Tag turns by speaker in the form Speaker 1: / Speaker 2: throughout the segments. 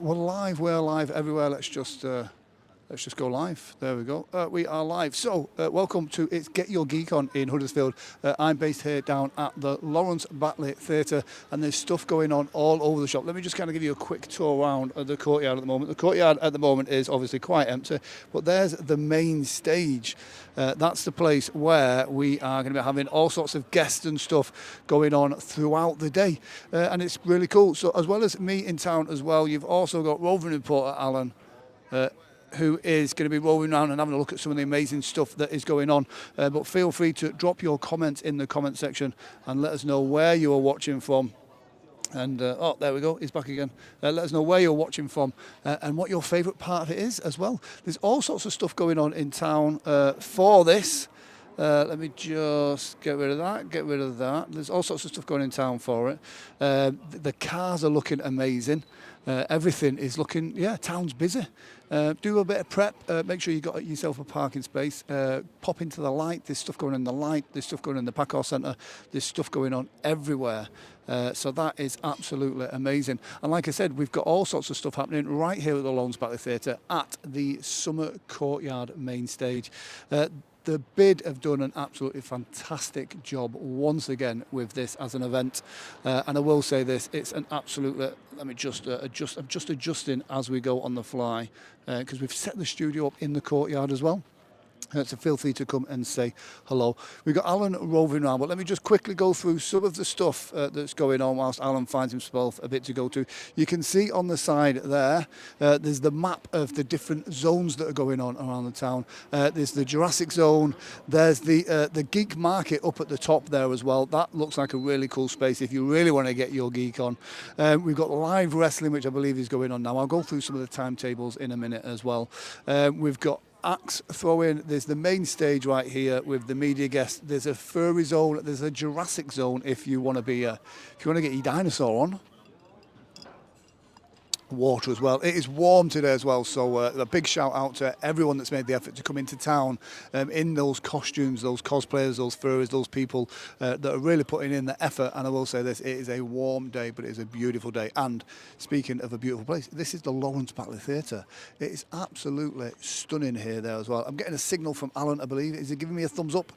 Speaker 1: We're live everywhere. Let's just go live. There we go. We are live. So, welcome to It's Get Your Geek On in Huddersfield. I'm based here down at the Lawrence Batley Theatre, and there's stuff going on all over the shop. Let me just kind of give you a quick tour around the courtyard at the moment. The courtyard at the moment is obviously quite empty, but there's the main stage. That's the place where we are going to be having all sorts of guests and stuff going on throughout the day, and it's really cool. So, as well as me in town as well, you've also got roving reporter Alan, who is going to be rolling around and having a look at some of the amazing stuff that is going on. But feel free to drop your comments in the comment section and let us know where you are watching from. And, oh, there we go, he's back again. Let us know where you're watching from and what your favourite part of it is as well. There's all sorts of stuff going on in town for this. Let me just get rid of that. There's all sorts of stuff going in town for it. The cars are looking amazing. Everything is looking, town's busy. Do a bit of prep. Make sure you got yourself a parking space. Pop into the light. There's stuff going on in the light. There's stuff going on in the Packard Centre. There's stuff going on everywhere. So that is absolutely amazing. And like I said, we've got all sorts of stuff happening right here at the Lawrence Batley Theatre at the Summer Courtyard main stage. The BID have done an absolutely fantastic job once again with this as an event, and I will say this: it's an absolutely. Let me just adjust. I'm just adjusting as we go on the fly because we've set the studio up in the courtyard as well. So feel free to come and say hello. We've got Alan roving around, but let me just quickly go through some of the stuff that's going on whilst Alan finds himself a bit to go to. You can see on the side there, there's the map of the different zones that are going on around the town. There's the Jurassic Zone. There's the Geek Market up at the top there as well. That looks like a really cool space if you really want to get your geek on. We've got live wrestling, which I believe is going on now. I'll go through some of the timetables in a minute as well. We've got axe throwing. There's the main stage right here with the media guests. There's a furry zone. There's a Jurassic Zone if you want to be if you want to get your dinosaur on. Water as well. It is warm today as well, so a big shout out to everyone that's made the effort to come into town in those costumes, those cosplayers, those furries, those people that are really putting in the effort. And I will say this, it is a warm day, but it is a beautiful day. And speaking of a beautiful place, this is the Lawrence Batley Theatre. It is absolutely stunning here there as well. I'm getting a signal from Alan, I believe. Is he giving me a thumbs up?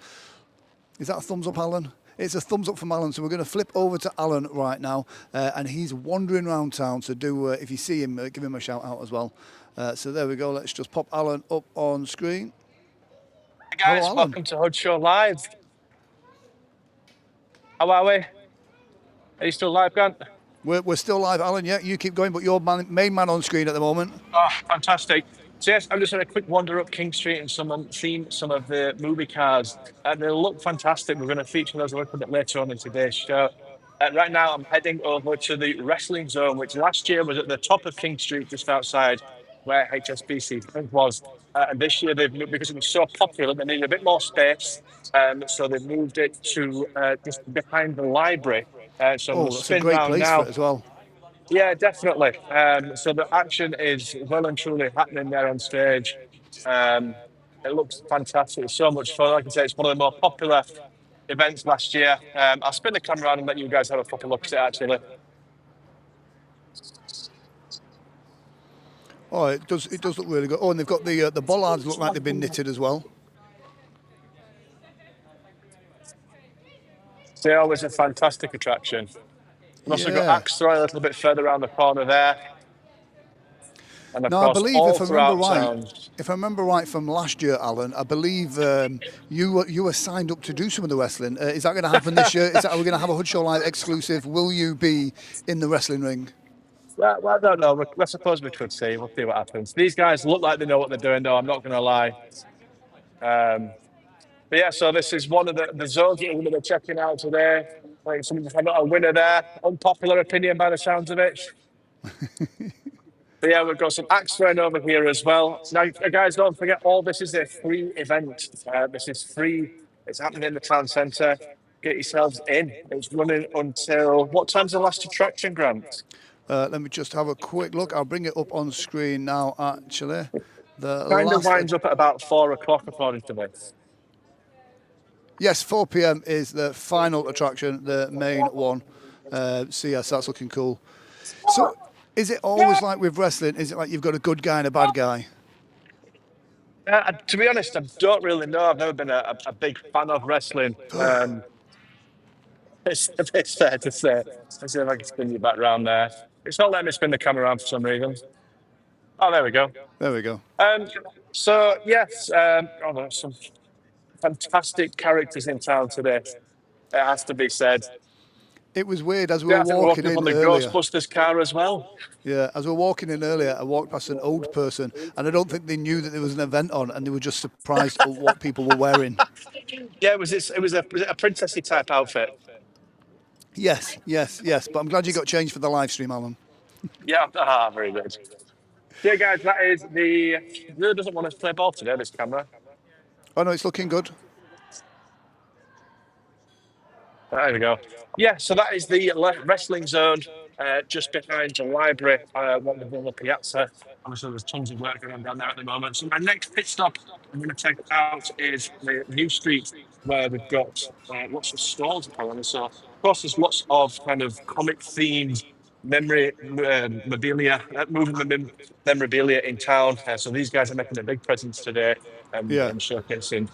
Speaker 1: Is that a thumbs up, Alan? It's a thumbs up from Alan, so we're going to flip over to Alan right now, and he's wandering around town, so if you see him, give him a shout out as well. So there we go, let's just pop Alan up on screen.
Speaker 2: Hey guys, hello, welcome to Hud Show Live. How are we? Are you still live, Grant?
Speaker 1: We're still live, Alan, yeah, you keep going, but you're main man on screen at the moment.
Speaker 2: Oh, fantastic. So yes, I'm just on a quick wander up King Street and seen some of the movie cars, and they look fantastic. We're going to feature those a little bit later on in today's show. Right now, I'm heading over to the wrestling zone, which last year was at the top of King Street, just outside where HSBC was. And this year, because it was so popular, they needed a bit more space, so they moved it to just behind the library. So we'll
Speaker 1: that's
Speaker 2: spin
Speaker 1: a great
Speaker 2: round
Speaker 1: place
Speaker 2: now.
Speaker 1: for it as well.
Speaker 2: Yeah, definitely. So the action is well and truly happening there on stage. It looks fantastic. It's so much fun. Like I say, it's one of the more popular events last year. I'll spin the camera around and let you guys have a proper look at it, actually.
Speaker 1: Oh, it does look really good. Oh, and they've got the bollards look like they've been knitted as well.
Speaker 2: It's always a fantastic attraction. We've also got axe throwing a little bit further around the corner there. And of course,
Speaker 1: I believe if I remember right from last year, Alan, I believe you were signed up to do some of the wrestling. Is that going to happen this year? Are we going to have a Hud Show Live exclusive? Will you be in the wrestling ring?
Speaker 2: Well, I don't know. I suppose we could see. We'll see what happens. These guys look like they know what they're doing, though. I'm not going to lie. But yeah, so this is one of the zones that we're going to be checking out today. Like I've got a winner there. Unpopular opinion by the sounds of it. But yeah, we've got some axe throwing over here as well. Now, guys, don't forget, all this is a free event. This is free. It's happening in the town centre. Get yourselves in. It's running until... What time's the last attraction, Grant?
Speaker 1: Let me just have a quick look. I'll bring it up on screen now, actually.
Speaker 2: Kind of winds up at about 4 o'clock, according to this.
Speaker 1: Yes, 4 p.m. is the final attraction, the main one. So yes, that's looking cool. So Is it always like with wrestling? Is it like you've got a good guy and a bad guy?
Speaker 2: To be honest, I don't really know. I've never been a big fan of wrestling. It's fair to say. Let's see if I can spin you back round there. It's not letting me spin the camera around for some reason. Oh, there we go.
Speaker 1: There we go.
Speaker 2: Um, so yes, there's some fantastic characters in town today. It has to be said.
Speaker 1: It was weird as we
Speaker 2: Yeah,
Speaker 1: were
Speaker 2: I think we're
Speaker 1: walking
Speaker 2: walking up
Speaker 1: in
Speaker 2: on the
Speaker 1: earlier.
Speaker 2: Ghostbusters car as well.
Speaker 1: Yeah, as we were walking in earlier, I walked past an old person, and I don't think they knew that there was an event on, and they were just surprised at what people were wearing.
Speaker 2: Yeah, was it a princessy type outfit?
Speaker 1: Yes, yes, yes. But I'm glad you got changed for the live stream, Alan.
Speaker 2: Yeah, very good. Yeah, guys, that is the. Really doesn't want us to play ball today. This camera.
Speaker 1: Oh no, it's looking good.
Speaker 2: There we go. Yeah, so that is the wrestling zone just behind the library, one of the piazza. Obviously, there's tons of work going on down there at the moment. So my next pit stop I'm going to take out is the New Street, where we've got lots of stalls apparently. So of course, there's lots of kind of comic themed memory memorabilia, memorabilia in town. So these guys are making a big presence today
Speaker 1: Yeah.
Speaker 2: and showcasing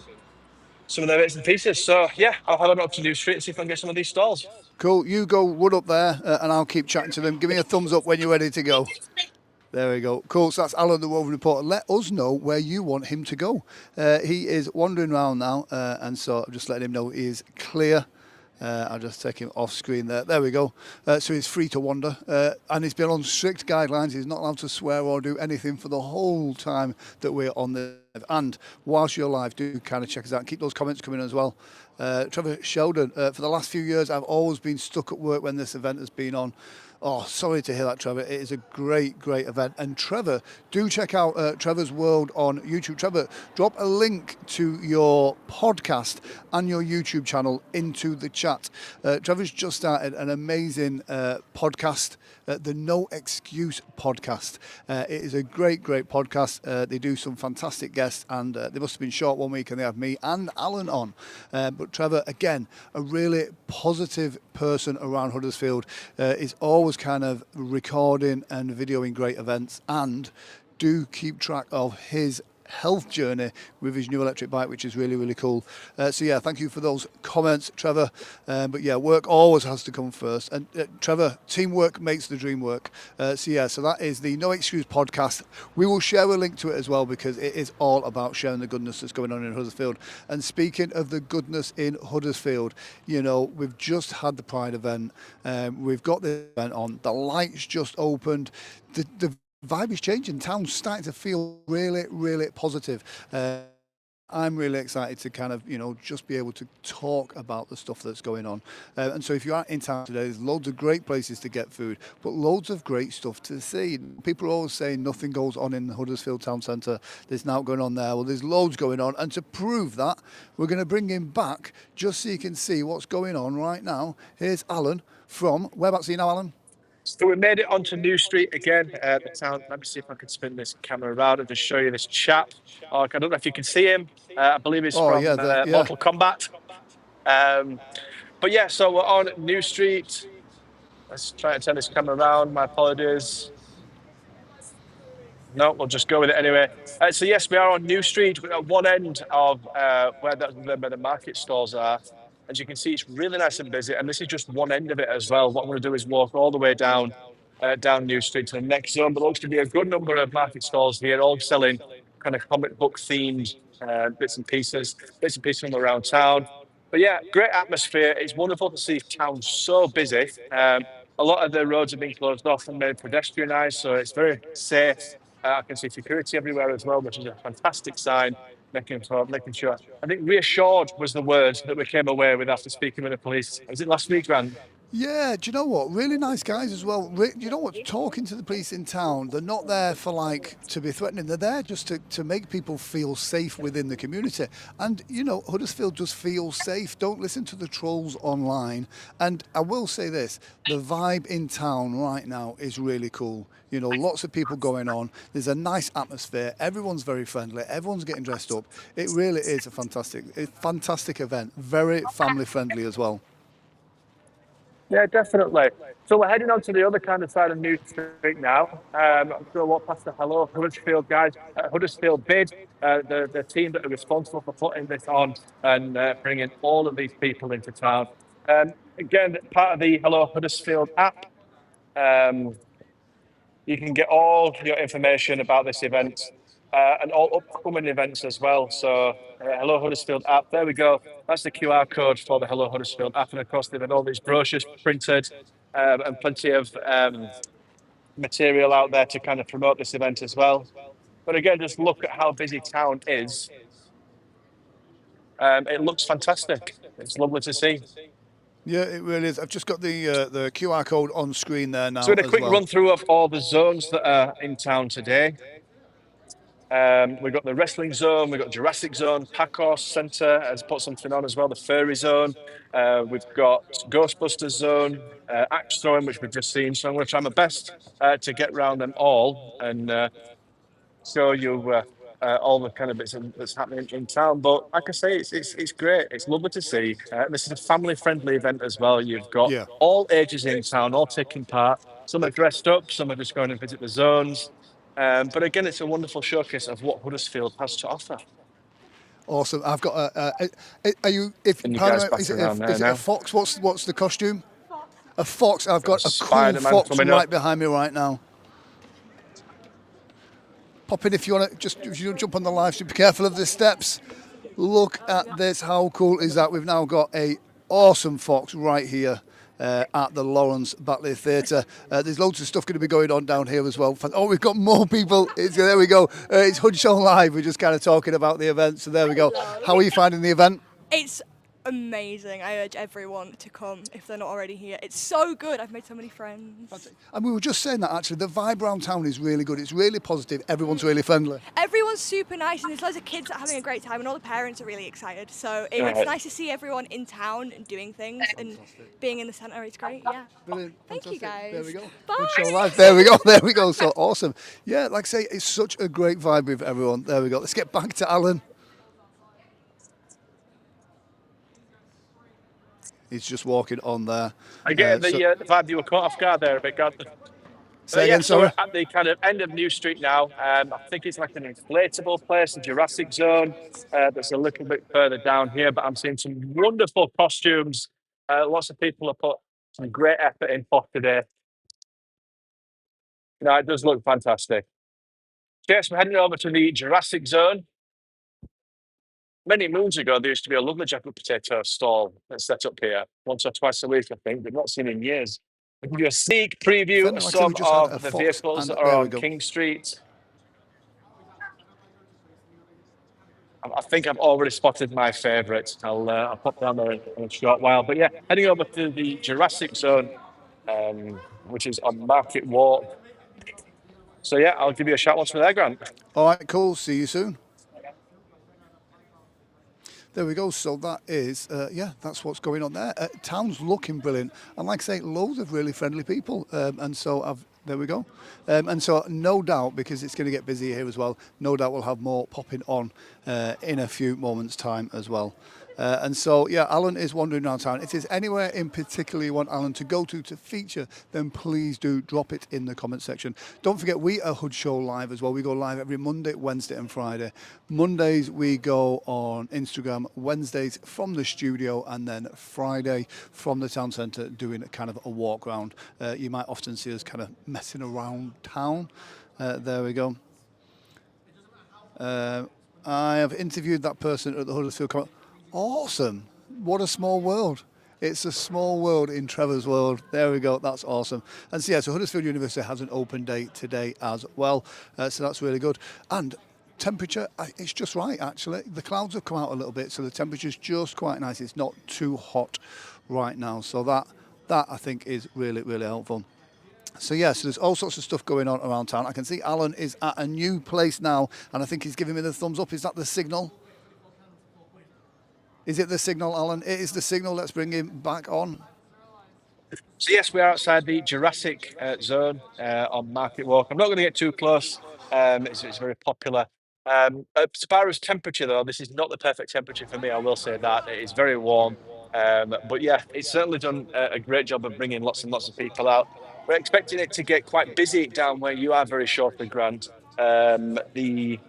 Speaker 2: some of their bits and pieces. So yeah, I'll head on up to New Street and see if I can get some of these stalls.
Speaker 1: Cool. You go wood up there, and I'll keep chatting to them. Give me a thumbs up when you're ready to go. There we go. Cool. So that's Alan, the Woven Reporter. Let us know where you want him to go. He is wandering around now, and so I'm just letting him know he is clear. I'll just take him off screen there. There we go. So he's free to wander. And he's been on strict guidelines. He's not allowed to swear or do anything for the whole time that we're on the live. And whilst you're live, do kind of check us out. Keep those comments coming as well. Trevor Sheldon, for the last few years, I've always been stuck at work when this event has been on. Oh, sorry to hear that, Trevor. It is a great, great event. And Trevor, do check out Trevor's World on YouTube. Trevor, drop a link to your podcast and your YouTube channel into the chat. Trevor's just started an amazing podcast, the No Excuse podcast. It is a great, great podcast. They do some fantastic guests, and they must have been short one week, and they have me and Alan on. But Trevor, again, a really positive person around Huddersfield, is always kind of recording and videoing great events, and do keep track of his health journey with his new electric bike, which is really, really cool. So yeah, thank you for those comments, Trevor. But yeah, work always has to come first. And Trevor, teamwork makes the dream work. So yeah, so that is the No Excuse podcast. We will share a link to it as well, because it is all about sharing the goodness that's going on in Huddersfield. And speaking of the goodness in Huddersfield, you know, we've just had the Pride event. We've got the event on. The lights just opened. The vibe is changing. Town's starting to feel really, really positive. I'm really excited to kind of, you know, just be able to talk about the stuff that's going on. And so if you are in town today, there's loads of great places to get food, but loads of great stuff to see. People are always saying nothing goes on in the Huddersfield Town Centre. There's now going on there. Well, there's loads going on. And to prove that, we're going to bring him back just so you can see what's going on right now. Here's Alan from, whereabouts are you now, Alan?
Speaker 2: So we made it onto New Street again. The town. Let me see if I can spin this camera around and just show you this chap. I don't know if you can see him. I believe he's from Mortal Kombat. But yeah, so we're on New Street. Let's try and turn this camera around. My apologies. No, we'll just go with it anyway. So yes, we are on New Street. We're at one end of where the market stalls are. As you can see, it's really nice and busy. And this is just one end of it as well. What I'm going to do is walk all the way down New Street to the next zone. But looks to be a good number of market stalls here, all selling kind of comic book themed bits and pieces from around town. But yeah, great atmosphere. It's wonderful to see town so busy. A lot of the roads have been closed off and made pedestrianised, so it's very safe. I can see security everywhere as well, which is a fantastic sign. Making sure. I think reassured was the word that we came away with after speaking with the police. Was it last week, Grant?
Speaker 1: Yeah, do you know what? Really nice guys as well. You know what? Talking to the police in town, they're not there for like to be threatening. They're there just to make people feel safe within the community. And you know, Huddersfield just feels safe. Don't listen to the trolls online. And I will say this: the vibe in town right now is really cool. You know, lots of people going on. There's a nice atmosphere. Everyone's very friendly. Everyone's getting dressed up. It really is a fantastic event. Very family friendly as well.
Speaker 2: Yeah, definitely. So we're heading on to the other kind of side of New Street now. I'm sure we'll pass the Hello Huddersfield guys. Huddersfield bid, the team that are responsible for putting this on and bringing all of these people into town. Again, part of the Hello Huddersfield app. Um, you can get all your information about this event and all upcoming events as well. So, Hello Huddersfield app, there we go. That's the QR code for the Hello Huddersfield app. And of course, they've had all these brochures printed and plenty of material out there to kind of promote this event as well. But again, just look at how busy town is. It looks fantastic. It's lovely to see.
Speaker 1: Yeah, it really is. I've just got the QR code on screen there
Speaker 2: So,
Speaker 1: now
Speaker 2: we had a
Speaker 1: as
Speaker 2: quick
Speaker 1: well.
Speaker 2: run through of all the zones that are in town today. We've got the wrestling zone, we've got Jurassic Zone, Pacos Centre has put something on as well, the furry zone. We've got Ghostbusters zone, axe throwing, which we've just seen. So I'm going to try my best to get round them all and show you all the kind of bits that's happening in town. But like I say, it's great. It's lovely to see. This is a family friendly event as well. You've got
Speaker 1: Yeah.
Speaker 2: all ages in town, all taking part. Some are dressed up, some are just going to visit the zones. But again, it's a wonderful showcase of what Huddersfield has to offer.
Speaker 1: Awesome. I've got are you? If
Speaker 2: And you
Speaker 1: pardon
Speaker 2: guys
Speaker 1: me,
Speaker 2: passing around there
Speaker 1: is it a
Speaker 2: now.
Speaker 1: fox? What's the costume? A fox. I've
Speaker 2: Got a
Speaker 1: got a cool
Speaker 2: Spider-Man
Speaker 1: fox
Speaker 2: coming up.
Speaker 1: right behind me right now. Pop in if you want to. Just if you don't jump on the live stream, be careful of the steps. Look at this. How cool is that? We've now got a awesome fox right here. At the Lawrence Batley Theatre. There's loads of stuff going to be going on down here as well. Oh, we've got more people. There we go. It's Hood Show Live. We're just kind of talking about the event. So there we go. How are you finding the event?
Speaker 3: It's amazing. I urge everyone to come if they're not already here. It's so good. I've made so many friends.
Speaker 1: And we were just saying that actually, the vibe around town is really good. It's really positive. Everyone's really friendly.
Speaker 3: Everyone's super nice, and there's loads of kids that are having a great time, and all the parents are really excited. So it's
Speaker 2: Right.
Speaker 3: nice to see everyone in town and doing things and being in the centre. It's great. Yeah.
Speaker 1: Brilliant.
Speaker 3: Thank you,
Speaker 1: Fantastic.
Speaker 3: guys.
Speaker 1: There we go.
Speaker 3: Bye.
Speaker 1: Good show live. There we go. There we go. So awesome. Yeah, like I say, it's such a great vibe with everyone. There we go. Let's get back to Alan. He's just walking on there.
Speaker 2: I get the vibe you were caught off guard there a bit, God.
Speaker 1: Say
Speaker 2: Yeah,
Speaker 1: again,
Speaker 2: so we're
Speaker 1: sorry.
Speaker 2: at the kind of end of New Street now. I think it's like an inflatable place, the Jurassic Zone, that's a little bit further down here. But I'm seeing some wonderful costumes. Lots of people have put some great effort in for today. No, it does look fantastic. Yes, we're heading over to the Jurassic Zone. Many moons ago, there used to be a lovely jacket potato stall that's set up here once or twice a week, I think. We've not seen in years. We can do a sneak preview
Speaker 1: Friendly,
Speaker 2: of
Speaker 1: like I said, we
Speaker 2: some
Speaker 1: just had a
Speaker 2: of the
Speaker 1: fox,
Speaker 2: vehicles
Speaker 1: and
Speaker 2: that are
Speaker 1: there we
Speaker 2: on
Speaker 1: go.
Speaker 2: King Street. I think I've already spotted my favourite. I'll pop down there in a short while. But yeah, heading over to the Jurassic Zone, which is on Market Walk. So yeah, I'll give you a shout once we're there, Grant.
Speaker 1: All right, cool. See you soon. There we go. So that is, yeah, that's what's going on there. Town's looking brilliant. And like I say, loads of really friendly people. And so there we go. And so no doubt, because it's going to get busy here as well, no doubt we'll have more popping on in a few moments' time as well. And so, yeah, Alan is wandering around town. If there's anywhere in particular you want Alan to go to feature, then please do drop it in the comment section. Don't forget, we are Hood Show Live as well. We go live every Monday, Wednesday and Friday. Mondays, we go on Instagram. Wednesdays from the studio, and then Friday from the town centre doing kind of a walk round. You might often see us kind of messing around town. There we go. I have interviewed that person at the Huddersfield comment. Awesome. What a small world. It's a small world in Trevor's world. There we go. That's awesome. And so, yeah, so Huddersfield University has an open day today as well. So that's really good. And temperature, it's just right, actually. The clouds have come out a little bit, so the temperature's just quite nice. It's not too hot right now. So that I think is really, really helpful. So yeah, so there's all sorts of stuff going on around town. I can see Alan is at a new place now, and I think he's giving me the thumbs up. Is that the signal? Is it the signal, Alan? It is the signal. Let's bring him back on.
Speaker 2: So yes, we're outside the Jurassic Zone on Market Walk. I'm not going to get too close. It's very popular. As far as temperature, though, this is not the perfect temperature for me. I will say that it is very warm. But yeah, it's certainly done a great job of bringing lots and lots of people out. We're expecting it to get quite busy down where you are very shortly, Grant. The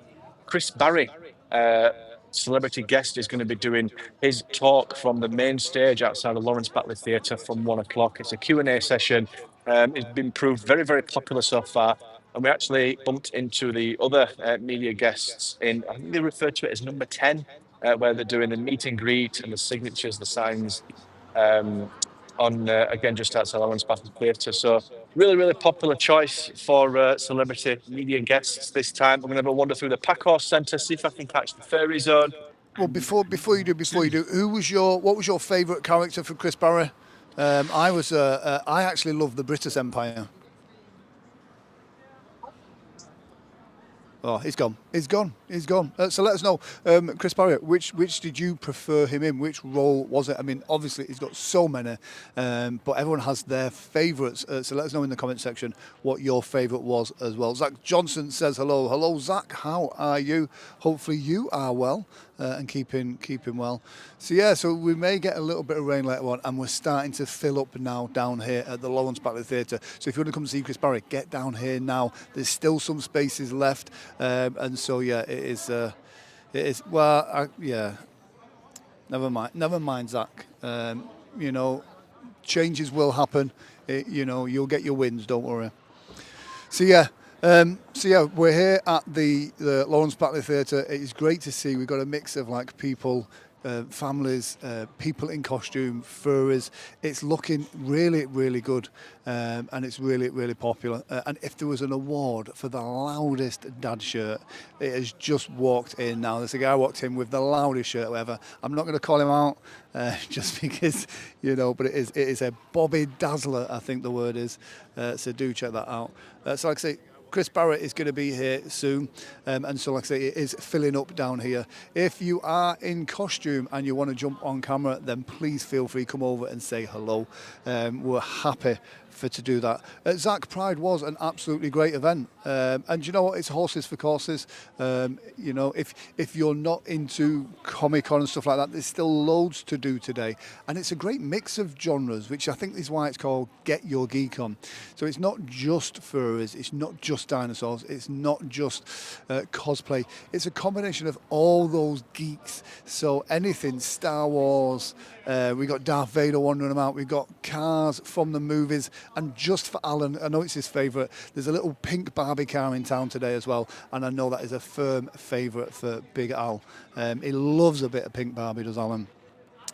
Speaker 2: Chris Barry, uh, celebrity guest, is going to be doing his talk from the main stage outside the Lawrence Batley Theatre from 1 o'clock. It's a Q&A session. It's been proved very, very popular so far. And we actually bumped into the other media guests I think they refer to it as number 10, where they're doing the meet and greet and the signatures, the signs, um, on again just outside Lawrence Batley Theatre. So really, really popular choice for celebrity media guests this time. I'm going to have a wander through the Packhorse Centre, see if I can catch the fairy zone.
Speaker 1: Well, before you do, what was your favourite character for Chris Barry? I actually love the British Empire. Oh, he's gone. So let us know, Chris Barry, which did you prefer him in? Which role was it? I mean, obviously he's got so many, but everyone has their favourites. So let us know in the comment section what your favourite was as well. Zach Johnson says hello. Hello, Zach. How are you? Hopefully you are well and keeping well. So yeah, so we may get a little bit of rain later on, and we're starting to fill up now down here at the Lawrence Batley Theatre. So if you want to come see Chris Barry, get down here now. There's still some spaces left. And so yeah, it is. Well, yeah. Never mind, Zach. Changes will happen. You'll get your wins. Don't worry. So yeah. We're here at the Lawrence Batley Theatre. It's great to see. We've got a mix of like people, families, people in costume, furries. It's looking really, really good, and it's really, really popular. And if there was an award for the loudest dad shirt, it has just walked in now. There's a guy walked in with the loudest shirt ever. I'm not going to call him out, just because, but it is a Bobby Dazzler, I think the word is. So do check that out. So like I say, Chris Barrett is going to be here soon, and so like I say, it is filling up down here. If you are in costume and you want to jump on camera, then please feel free, come over and say hello. We're happy to do that. Zach, Pride was an absolutely great event, and you know what, it's horses for courses. If you're not into Comic-Con and stuff like that, there's still loads to do today, and it's a great mix of genres, which I think is why it's called Get Your Geek On. So it's not just furries, it's not just dinosaurs, it's not just cosplay, it's a combination of all those geeks. So anything Star Wars, we got Darth Vader wandering about, we've got cars from the movies. And just for Alan, I know it's his favourite, there's a little pink Barbie car in town today as well, and I know that is a firm favourite for Big Al. He loves a bit of pink Barbie, does Alan.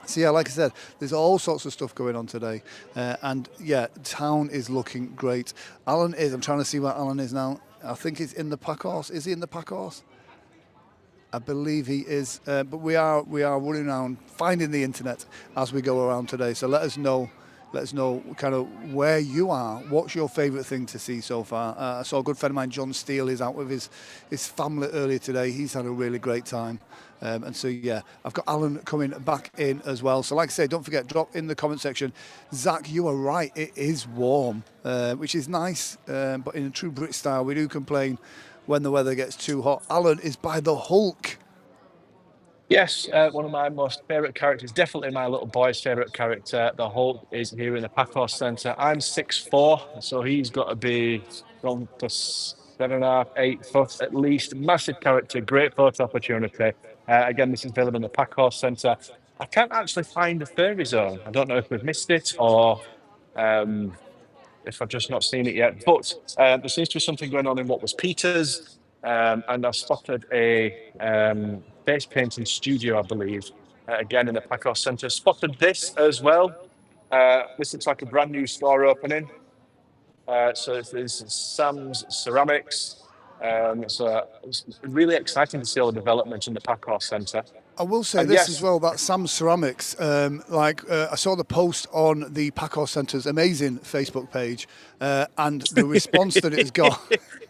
Speaker 1: So yeah, like I said, there's all sorts of stuff going on today, and yeah, town is looking great. I'm trying to see where Alan is now. I think he's in the pack horse. Is he in the pack horse? I believe he is, but we are running around finding the internet as we go around today. So let us know kind of where you are. What's your favourite thing to see so far? I saw a good friend of mine, John Steele, is out with his family earlier today. He's had a really great time. And so, yeah, I've got Alan coming back in as well. So like I say, don't forget, drop in the comment section. Zach, you are right. It is warm, which is nice. But in a true Brit style, we do complain when the weather gets too hot. Alan is by the Hulk.
Speaker 2: Yes, one of my most favourite characters, definitely my little boy's favourite character. The Hulk is here in the Packhorse Centre. I'm 6'4", so he's got to be from the 7.5, 8 foot at least. Massive character, great photo opportunity. Again, this is available in the Packhorse Centre. I can't actually find the furry zone. I don't know if we've missed it or if I've just not seen it yet. But there seems to be something going on in what was Peter's. And I've spotted a face painting studio, I believe, again in the Packhorse Centre. Spotted this as well. This looks like a brand new store opening. So there's Sam's Ceramics. So it's really exciting to see all the development in the Packhorse Centre.
Speaker 1: I will say this as well, that Sam's Ceramics, I saw the post on the Packhorse Centre's amazing Facebook page, and the response that it has got...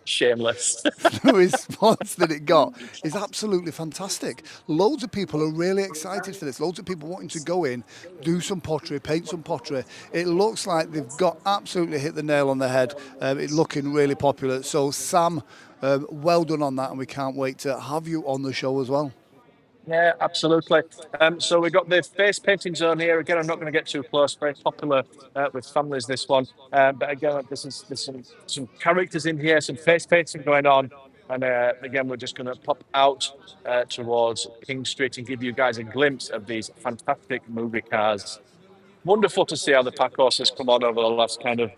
Speaker 2: Shameless.
Speaker 1: The response that it got is absolutely fantastic. Loads of people are really excited for this. Loads of people wanting to go in, do some pottery, paint some pottery. It looks like they've got absolutely hit the nail on the head. It's looking really popular. So Sam, well done on that, and we can't wait to have you on the show as well.
Speaker 2: Yeah, absolutely. So we've got the face painting zone here. Again, I'm not going to get too close. Very popular with families, this one. But again, there's some characters in here, some face painting going on. And again, we're just going to pop out towards King Street and give you guys a glimpse of these fantastic movie cars. Wonderful to see how the parcours has come on over the last kind of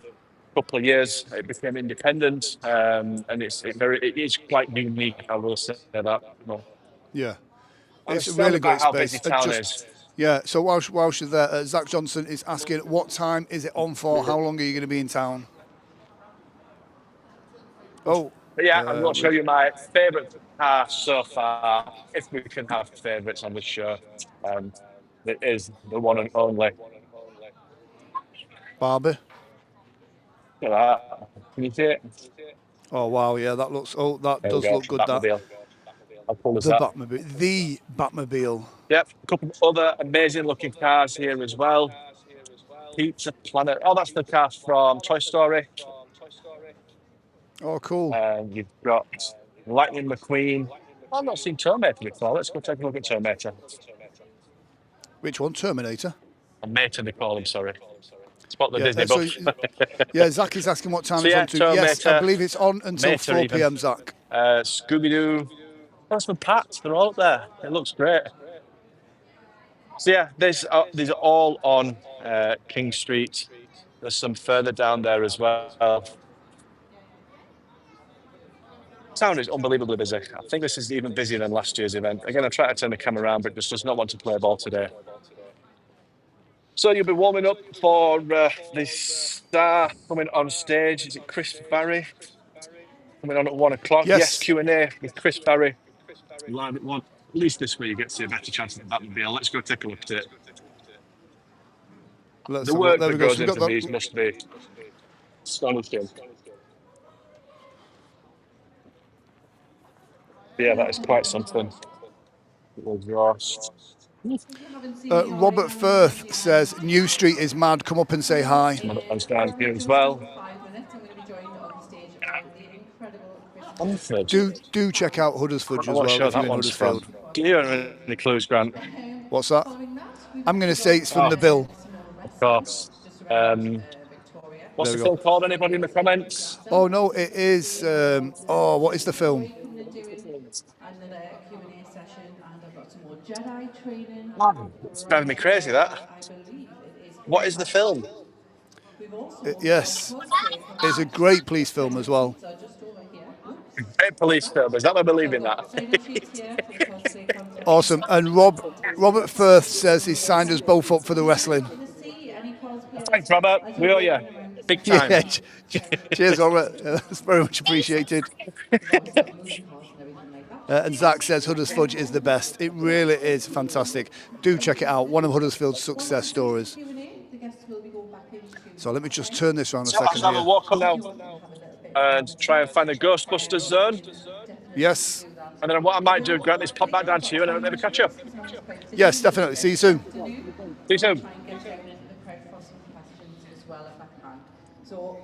Speaker 2: couple of years. It became independent, and it is quite unique. I will say that.
Speaker 1: Yeah.
Speaker 2: And
Speaker 1: It's
Speaker 2: it's
Speaker 1: a
Speaker 2: tell me
Speaker 1: really
Speaker 2: about
Speaker 1: great
Speaker 2: how busy
Speaker 1: space.
Speaker 2: town is.
Speaker 1: Yeah, so whilst you're there, Zach Johnson is asking, what time is it on for? How long are you going to be in town? Oh,
Speaker 2: But yeah, I'm going to show
Speaker 1: we,
Speaker 2: you my favourite car so far, if we can have favourites on the show. Um, it is the one and only.
Speaker 1: Barbie.
Speaker 2: Look at that. Can you see it?
Speaker 1: Oh, wow, yeah, that
Speaker 2: There we
Speaker 1: does
Speaker 2: go.
Speaker 1: look good, that.
Speaker 2: Batmobile. How cool is
Speaker 1: The
Speaker 2: that?
Speaker 1: Batmobile. The Batmobile.
Speaker 2: Yep. A couple of other amazing looking cars here as well. Pizza Planet. Oh, that's the car from Toy Story.
Speaker 1: Oh, cool.
Speaker 2: You've got Lightning McQueen. I've not seen Terminator before. Let's go take a look at Terminator.
Speaker 1: Which one? Terminator?
Speaker 2: And Mater, they call him, sorry. Spot the
Speaker 1: Yeah,
Speaker 2: Disney
Speaker 1: so,
Speaker 2: buff.
Speaker 1: yeah, Zach is asking what time
Speaker 2: So
Speaker 1: it's
Speaker 2: yeah,
Speaker 1: on to. Yes, I
Speaker 2: Terminator,
Speaker 1: believe it's on until
Speaker 2: Mater
Speaker 1: 4
Speaker 2: even.
Speaker 1: p.m., Zach.
Speaker 2: Scooby-Doo. Postman Pat, they're all up there. It looks great. So yeah, these are all on King Street. There's some further down there as well. Town is unbelievably busy. I think this is even busier than last year's event. Again, I try to turn the camera around, but it just does not want to play ball today. So you'll be warming up for the star coming on stage. Is it Chris Barry coming on at 1 o'clock? Yes,
Speaker 1: Yes.
Speaker 2: Q&A with Chris Barry live at 1. At least this way you get to see a better chance at the Batmobile. Let's go take a look at it.
Speaker 1: Let's
Speaker 2: The
Speaker 1: have a look.
Speaker 2: work
Speaker 1: There
Speaker 2: that
Speaker 1: we go.
Speaker 2: goes
Speaker 1: So we've
Speaker 2: into
Speaker 1: got
Speaker 2: these
Speaker 1: the.
Speaker 2: must be astonishing. Yeah, that is quite something. It was lost.
Speaker 1: Robert Firth says, New Street is mad. Come up and say hi.
Speaker 2: Some other ones down here as well. Mumford.
Speaker 1: Do check out
Speaker 2: I don't
Speaker 1: Huddersfield
Speaker 2: know
Speaker 1: as
Speaker 2: what
Speaker 1: well
Speaker 2: show
Speaker 1: if you're
Speaker 2: that
Speaker 1: in
Speaker 2: one's from.
Speaker 1: Huddersfield.
Speaker 2: Do you have any clues, Grant?
Speaker 1: What's that? I'm going to say it's from
Speaker 2: Oh,
Speaker 1: the bill.
Speaker 2: of course. What's
Speaker 1: There
Speaker 2: the
Speaker 1: we
Speaker 2: film
Speaker 1: go.
Speaker 2: called? Anybody in the comments?
Speaker 1: Oh, no, it is. What is the film?
Speaker 2: It's driving me crazy, that. What is the film?
Speaker 1: Yes. It's a great police film as well.
Speaker 2: Great police film. Is that what I believe in that?
Speaker 1: Awesome. And Robert Firth says he's signed us both up for the wrestling.
Speaker 2: Thanks, Robert. We owe you. Big time.
Speaker 1: Yeah. Cheers, Robert. That's very much appreciated. And Zach says Huddersfield is the best. It really is fantastic. Do check it out. One of Huddersfield's success stories. So let me just turn this around a
Speaker 2: So let's
Speaker 1: second
Speaker 2: have a
Speaker 1: here.
Speaker 2: walk on now and try and find the Ghostbusters zone.
Speaker 1: Yes.
Speaker 2: And then what I might do, Grant, is pop back down to you and then maybe catch up.
Speaker 1: Yes, definitely. See you soon.
Speaker 2: See you soon.
Speaker 4: So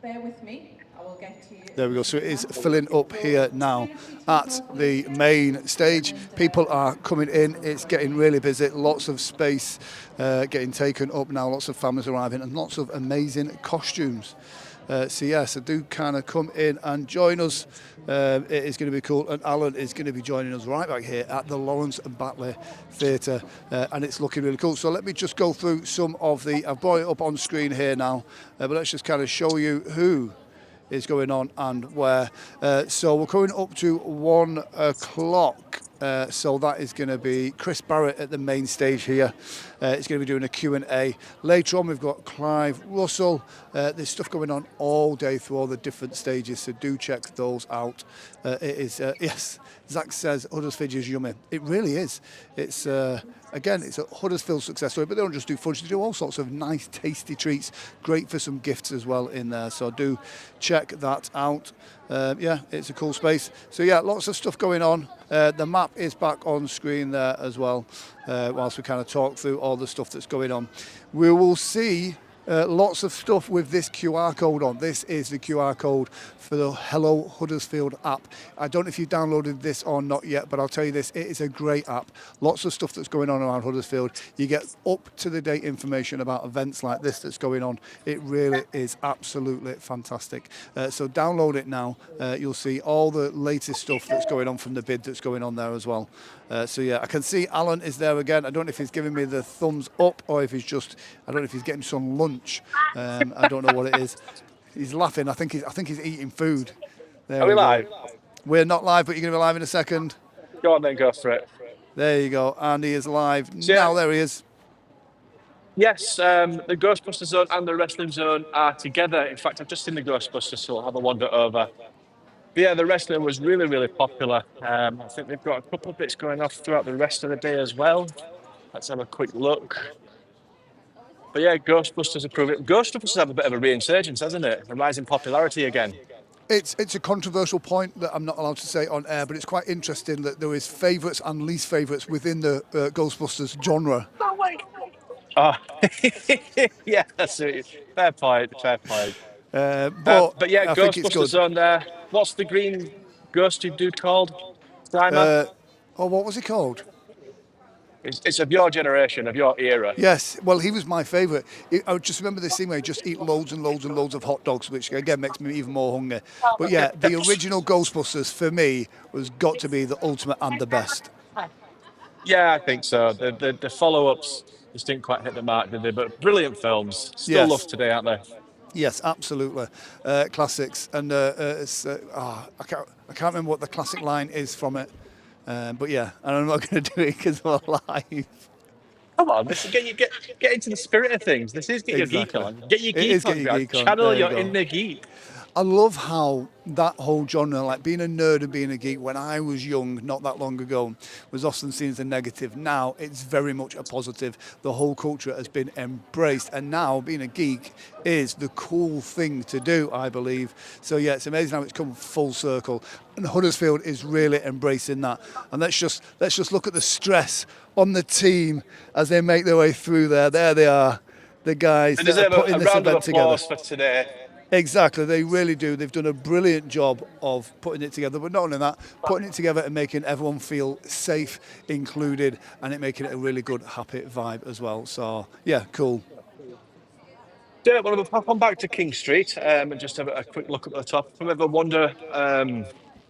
Speaker 4: bear with me. I will get to you.
Speaker 1: There we go. So it is filling up here now at the main stage. People are coming in. It's getting really busy. Lots of space getting taken up now. Lots of families arriving and lots of amazing costumes. So do kind of come in and join us. It is going to be cool. And Alan is going to be joining us right back here at the Lawrence Batley Theatre. And it's looking really cool. So let me just go through some of I've brought it up on screen here now. But let's just kind of show you who is going on and where. So we're coming up to 1 o'clock. So that is going to be Chris Barrett at the main stage here. He's going to be doing a Q&A. Later on, we've got Clive Russell. There's stuff going on all day through all the different stages, so do check those out. It is, yes, Zach says Huddersfield is yummy. It really is. It's, again, it's a Huddersfield success story, but they don't just do fudge, they do all sorts of nice, tasty treats. Great for some gifts as well in there, so do check that out. It's a cool space. So yeah, lots of stuff going on. The map is back on screen there as well, whilst we kind of talk through all the stuff that's going on. We will see Lots of stuff with this QR code on. This is the QR code for the Hello Huddersfield app. I don't know if you downloaded this or not yet, but I'll tell you this, it is a great app. Lots of stuff that's going on around Huddersfield. You get up-to-the-date information about events like this that's going on. It really is absolutely fantastic. So download it now. You'll see all the latest stuff that's going on from the bid that's going on there as well. So yeah, I can see Alan is there again. I don't know if he's giving me the thumbs up or if he's just, I don't know if he's getting some lunch. I don't know what it is. He's laughing. I think he's eating food. There
Speaker 2: Are we
Speaker 1: go.
Speaker 2: live?
Speaker 1: We're not live, but you're going to be live in a second.
Speaker 2: Go on then, go for it.
Speaker 1: There you go. And he is live
Speaker 2: So,
Speaker 1: now. There he is.
Speaker 2: Yes, the Ghostbusters Zone and the Wrestling Zone are together. In fact, I've just seen the Ghostbusters, so I'll have a wander over. But yeah, the wrestling was really, really popular. I think they've got a couple of bits going off throughout the rest of the day as well. Let's have a quick look. But yeah, Ghostbusters are proving. Ghostbusters have a bit of a re-insurgence, hasn't it? A rise in popularity again.
Speaker 1: It's a controversial point that I'm not allowed to say on air, but it's quite interesting that there is favourites and least favourites within the Ghostbusters genre.
Speaker 2: Oh, yeah, that's it. Fair point, fair point.
Speaker 1: But
Speaker 2: yeah,
Speaker 1: I think it's
Speaker 2: Ghostbusters
Speaker 1: good.
Speaker 2: Zone there. What's the green ghosty dude called? Timer?
Speaker 1: What was he called?
Speaker 2: It's of your generation, of your era.
Speaker 1: Yes, well, he was my favourite. I just remember this scene where he just eat loads and loads and loads of hot dogs, which again makes me even more hungry. But yeah, the original Ghostbusters for me was got to be the ultimate and the best.
Speaker 2: Yeah, I think so. The follow-ups just didn't quite hit the mark, did they? But brilliant films. Still
Speaker 1: Yes.
Speaker 2: loved today, aren't they?
Speaker 1: Yes, absolutely, classics. And I can't remember what the classic line is from it, but yeah, and I'm not going to do it because we're live.
Speaker 2: Come on, get into the spirit of things. This is Get Your Geek
Speaker 1: Exactly.
Speaker 2: On. Get your
Speaker 1: It is
Speaker 2: geek on.
Speaker 1: Get Your Geek On.
Speaker 2: Channel
Speaker 1: There you
Speaker 2: your
Speaker 1: go.
Speaker 2: inner geek.
Speaker 1: I love how that whole genre, like being a nerd and being a geek, when I was young, not that long ago, was often seen as a negative. Now it's very much a positive. The whole culture has been embraced, and now being a geek is the cool thing to do, I believe. So yeah, it's amazing how it's come full circle, and Huddersfield is really embracing that. And let's just look at the stress on the team as they make their way through there. There they are, the guys
Speaker 2: And
Speaker 1: that are putting
Speaker 2: a
Speaker 1: this
Speaker 2: round of
Speaker 1: event together.
Speaker 2: applause for today.
Speaker 1: Exactly, they really do. They've done a brilliant job of putting it together, but not only that, putting it together and making everyone feel safe, included, and it making it a really good, happy vibe as well. So, yeah, cool.
Speaker 2: Yeah, well, we'll pop on back to King Street and just have a quick look at the top. From ever wander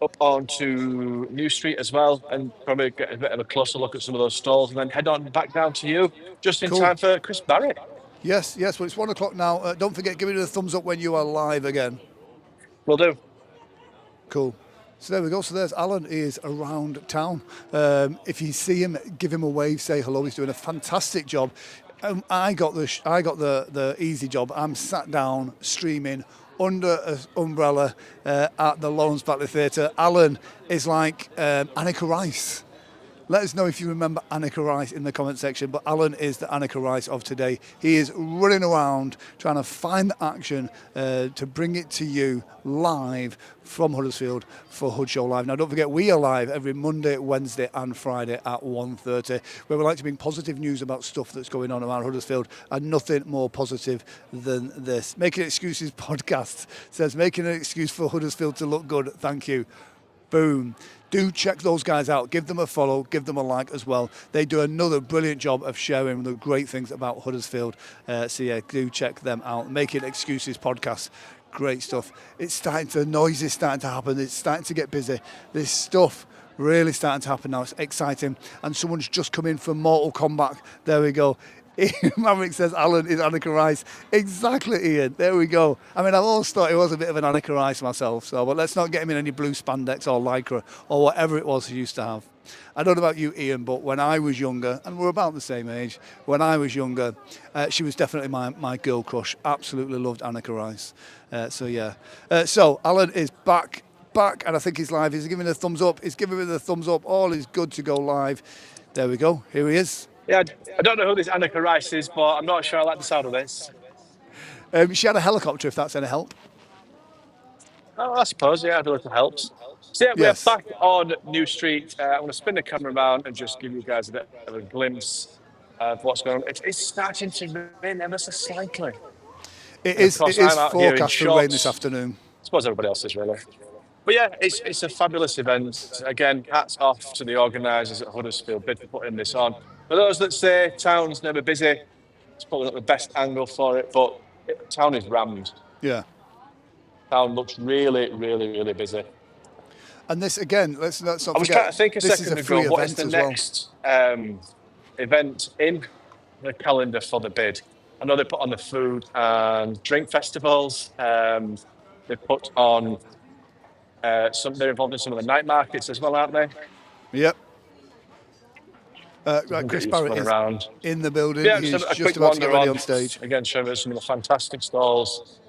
Speaker 2: up onto New Street as well, and probably get a bit of a closer look at some of those stalls, and then head on back down to you, just in
Speaker 1: Cool.
Speaker 2: time for Chris Barry.
Speaker 1: Yes, well, it's 1 o'clock now. Don't forget, give me the thumbs up when you are live again.
Speaker 2: Will do.
Speaker 1: Cool. So there we go. So there's Alan. He is around town. If you see him, give him a wave, say hello. He's doing a fantastic job. I got the easy job. I'm sat down streaming under an umbrella at the Lawrence Batley Theatre. Alan is like Annika Rice. Let us know if you remember Annika Rice in the comment section, but Alan is the Annika Rice of today. He is running around trying to find the action to bring it to you live from Huddersfield for Hood Show Live. Now, don't forget, we are live every Monday, Wednesday and Friday at 1:30, where we like to bring positive news about stuff that's going on around Huddersfield, and nothing more positive than this. Making Excuses podcast says, making an excuse for Huddersfield to look good. Thank you. Boom. Do check those guys out. Give them a follow. Give them a like as well. They do another brilliant job of sharing the great things about Huddersfield. So yeah, do check them out. Making Excuses podcast. Great stuff. The noise is starting to happen. It's starting to get busy. This stuff really starting to happen now. It's exciting. And someone's just come in from Mortal Kombat. There we go. Maverick says Alan is Annika Rice. Exactly, Ian. There we go. I mean, I've always thought he was a bit of an Annika Rice myself. So, but let's not get him in any blue spandex or lycra or whatever it was he used to have. I don't know about you, Ian, but when I was younger, and we're about the same age, when I was younger, she was definitely my girl crush. Absolutely loved Annika Rice. So yeah. So Alan is back, and I think he's live. He's giving a thumbs up. He's giving me the thumbs up. All is good to go live. There we go. Here he is.
Speaker 2: Yeah, I don't know who this Annika Rice is, but I'm not sure I like the sound of this.
Speaker 1: She had a helicopter, if that's any help.
Speaker 2: Oh, I suppose, yeah, the little helps. So yeah,
Speaker 1: Yes.
Speaker 2: we're back on New Street. I'm going to spin the camera around and just give you guys a bit of a glimpse of what's going on. It's starting to rain ever so slightly.
Speaker 1: It
Speaker 2: And of
Speaker 1: is. It
Speaker 2: course,
Speaker 1: is
Speaker 2: I'm out here in
Speaker 1: forecast for rain this
Speaker 2: shorts.
Speaker 1: afternoon.
Speaker 2: I suppose everybody else is really. But yeah, it's a fabulous event. Again, hats off to the organisers at Huddersfield Bid for putting this on. For those that say town's never busy, it's probably not the best angle for it, but town is rammed.
Speaker 1: Yeah.
Speaker 2: Town looks really, really, really busy.
Speaker 1: And this again, let's not
Speaker 2: I was trying to
Speaker 1: forget,
Speaker 2: think a
Speaker 1: this is a
Speaker 2: second ago,
Speaker 1: free
Speaker 2: what is
Speaker 1: event
Speaker 2: the
Speaker 1: as well.
Speaker 2: next event in the calendar for the bid? I know they put on the food and drink festivals. They put on they're involved in some of the night markets as well, aren't they?
Speaker 1: Yep.
Speaker 2: You
Speaker 1: Right,
Speaker 2: can get
Speaker 1: Chris
Speaker 2: you to
Speaker 1: Barrett
Speaker 2: run
Speaker 1: is
Speaker 2: around.
Speaker 1: in the building.
Speaker 2: Yeah,
Speaker 1: He
Speaker 2: just
Speaker 1: is
Speaker 2: a
Speaker 1: just
Speaker 2: quick
Speaker 1: about to get
Speaker 2: wander
Speaker 1: ready
Speaker 2: on.
Speaker 1: on stage.
Speaker 2: Again, showing us some of the fantastic stalls.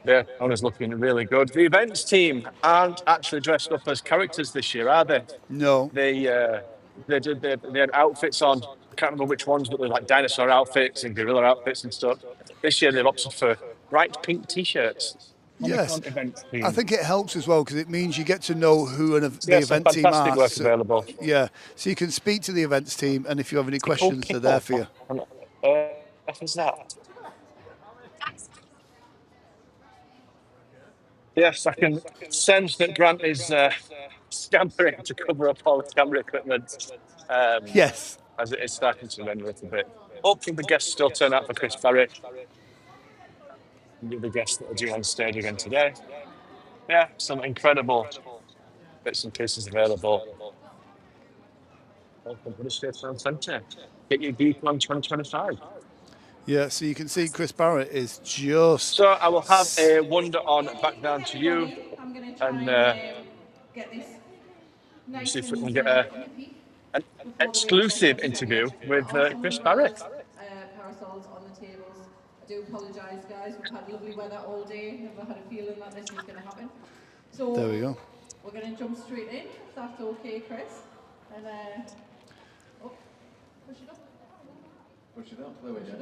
Speaker 2: Yeah, owner's looking really good. The events team aren't actually dressed up as characters this year, are they?
Speaker 1: No.
Speaker 2: They had outfits on. I can't remember which ones, but they're like dinosaur outfits and gorilla outfits and stuff. This year they've opted for bright pink T-shirts.
Speaker 1: Yes.
Speaker 2: Comic-Con events
Speaker 1: I
Speaker 2: team.
Speaker 1: think it helps as well because it means you get to know who the
Speaker 2: Yeah, some
Speaker 1: event team
Speaker 2: fantastic
Speaker 1: are.
Speaker 2: work
Speaker 1: So,
Speaker 2: available.
Speaker 1: yeah, so you can speak to the events team, and if you have any
Speaker 2: Cool
Speaker 1: questions, they're there
Speaker 2: kickoff.
Speaker 1: for you.
Speaker 2: What is that? Yes, I can sense that Grant is scampering to cover up all the camera equipment
Speaker 1: Yes.
Speaker 2: as it is starting to rain a little bit. Hopefully the guests still turn out for Chris Barrett and the other guests that are due on stage again today. Yeah, some incredible bits and pieces available. Welcome to the State Town Centre. Get your Geek on 2025.
Speaker 1: Yeah, so you can see Chris Barrett is just.
Speaker 2: So I will have a wander on back down to you
Speaker 4: I'm going to try
Speaker 2: and
Speaker 4: get this
Speaker 2: see
Speaker 4: nice
Speaker 2: if we
Speaker 4: and
Speaker 2: can get an
Speaker 4: before the rain comes
Speaker 2: exclusive
Speaker 4: in.
Speaker 2: interview with
Speaker 4: Awesome
Speaker 2: Chris Barrett.
Speaker 4: parasols on the tables. I do apologise, guys. We've had lovely weather all day. Never had a feeling that this was going to happen. So
Speaker 1: There we go.
Speaker 4: we're going to jump straight in. If that's okay, Chris. And push it up.
Speaker 5: Push it up, there we go.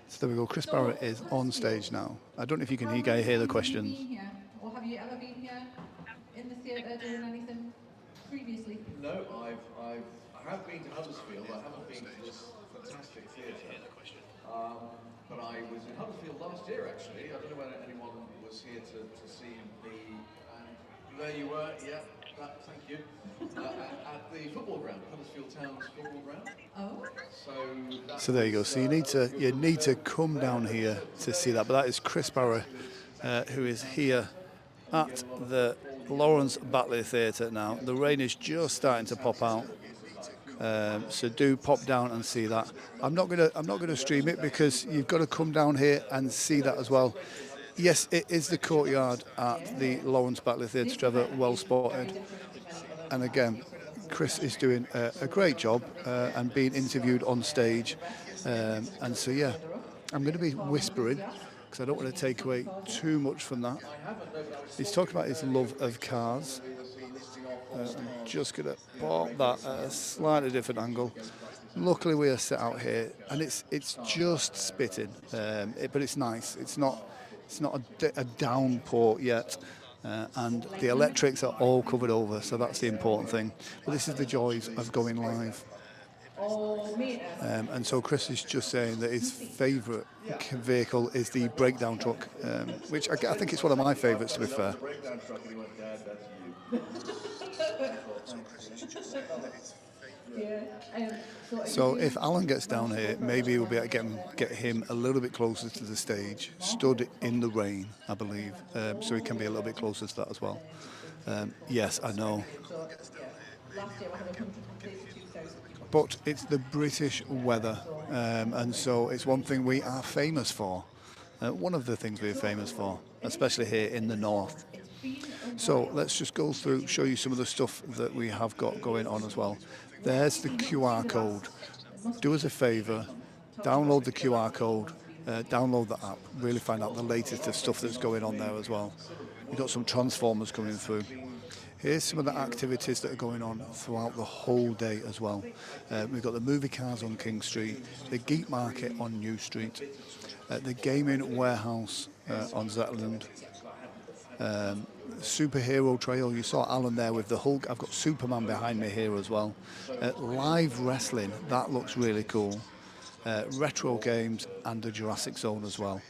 Speaker 1: So there we go. Chris Barrett is on stage now. I don't know if you can hear the questions.
Speaker 4: Or have you ever been here in the theatre doing anything previously?
Speaker 5: No, I have been to Huddersfield. I haven't been to this fantastic theatre. But I was in Huddersfield last year, actually. I don't know whether anyone was here to see me. And there you were, yeah, thank you. At the football ground, Huddersfield Town's football ground.
Speaker 4: Oh.
Speaker 1: So there you go. So you need to come down here to see that. But that is Chris Barrett, who is here at the Lawrence Batley Theatre now. The rain is just starting to pop out. So do pop down and see that. I'm not gonna stream it because you've got to come down here and see that as well. Yes, it is the courtyard at the Lawrence Batley Theatre, Trevor. Well spotted. And again, Chris is doing a great job and being interviewed on stage. And so yeah, I'm going to be whispering because I don't want to take away too much from that. He's talking about his love of cars. I'm just going to pop that at a slightly different angle. Luckily we are set out here and it's just spitting, but it's nice. It's not a downpour yet, and the electrics are all covered over, so that's the important thing. But this is the joys of going live. And so Chris is just saying that his favourite vehicle is the breakdown truck, which I think it's one of my favourites, to be fair. So if Alan gets down here, maybe we'll be able to get him a little bit closer to the stage, stood in the rain, I believe, so he can be a little bit closer to that as well. Yes, I know. But it's the British weather, and so it's one thing we are famous for. One of the things we're famous for, especially here in the north. So let's just go through, show you some of the stuff that we have got going on as well. There's the QR code. Do us a favour, download the QR code, download the app, really find out the latest of stuff that's going on there as well. We've got some Transformers coming through. Here's some of the activities that are going on throughout the whole day as well. We've got the movie cars on King Street, the Geek Market on New Street, the Gaming Warehouse on Zetland, Superhero Trail. You saw Alan there with the Hulk. I've got Superman behind me here as well. Live wrestling, that looks really cool. retro games, and the Jurassic Zone as well.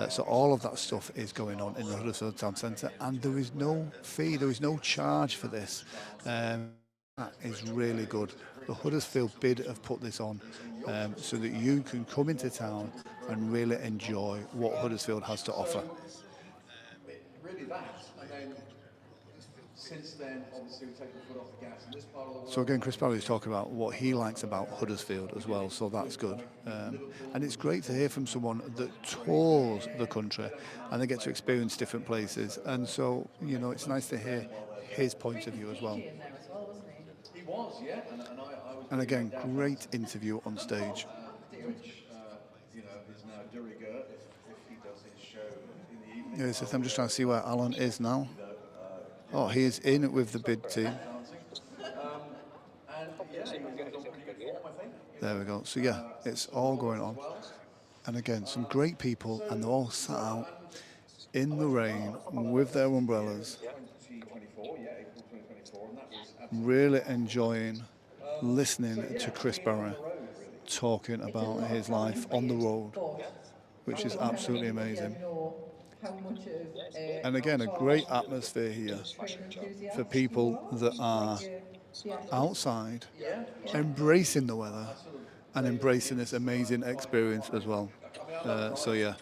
Speaker 1: So all of that stuff is going on in the Huddersfield Town Centre, and there is no fee, there is no charge for this. That is really good. The Huddersfield bid have put this on so that you can come into town and really enjoy what Huddersfield has to offer.
Speaker 5: Really that, and then since then, obviously, we've taken the foot off the gas in this part of the world.
Speaker 1: So again, Chris Barry is talking about what he likes about Huddersfield as well, so that's good. And it's great to hear from someone that tours the country and they get to experience different places. And so, you know, it's nice to hear his point of view as well.
Speaker 5: He was, yeah, and I was.
Speaker 1: And again, great interview on stage.
Speaker 5: Which, you know, is now de rigueur if he does his show in the evening.
Speaker 1: Yeah, so I'm just trying to see where Alan is now. Oh, he is in with the bid team. There we go. So yeah, it's all going on. And again, some great people, and they're all sat out in the rain with their umbrellas, really enjoying listening to Chris Barry talking about his life on the road, which is absolutely amazing. And again, a great atmosphere here for people that are outside, embracing the weather and embracing this amazing experience as well. So yeah,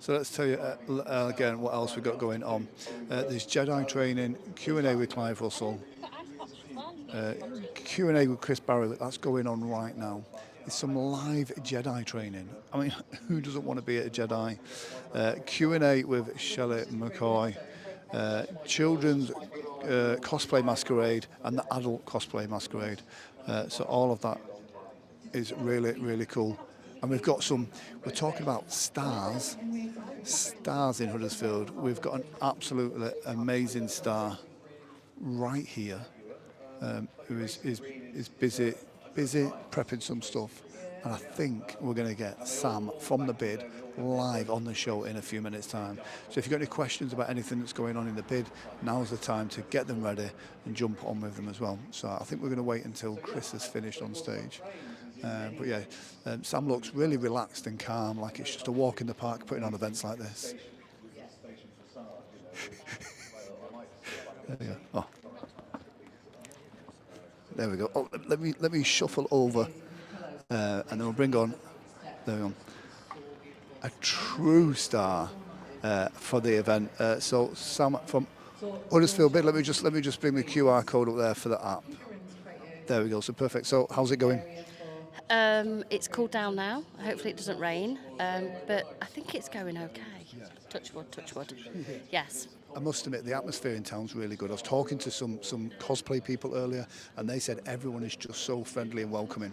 Speaker 1: so let's tell you again what else we've got going on. There's Jedi training, Q&A with Clive Russell, Q&A with Chris Barry, that's going on right now. There's some live Jedi training. I mean, who doesn't want to be at a Jedi? Q&A with Shelley McCoy, children's cosplay masquerade and the adult cosplay masquerade. So all of that is really, really cool. And we've got we're talking about stars in Huddersfield. We've got an absolutely amazing star right here who is busy prepping some stuff. And I think we're going to get Sam from the bid live on the show in a few minutes' time. So if you've got any questions about anything that's going on in the bid, now's the time to get them ready and jump on with them as well. So I think we're going to wait until Chris has finished on stage. But yeah, Sam looks really relaxed and calm, like it's just a walk in the park putting on events like this. There we go. Oh. There we go. Oh, let me shuffle over, and then we'll bring on. There we go. A true star for the event. So Sam from Huddersfield Bid. Let me just bring the QR code up there for the app. There we go. So perfect. So how's it going?
Speaker 6: It's cooled down now. Hopefully it doesn't rain, but I think it's going okay. Touch wood, touch wood. Yes.
Speaker 1: I must admit, the atmosphere in town's really good. I was talking to some cosplay people earlier, and they said everyone is just so friendly and welcoming.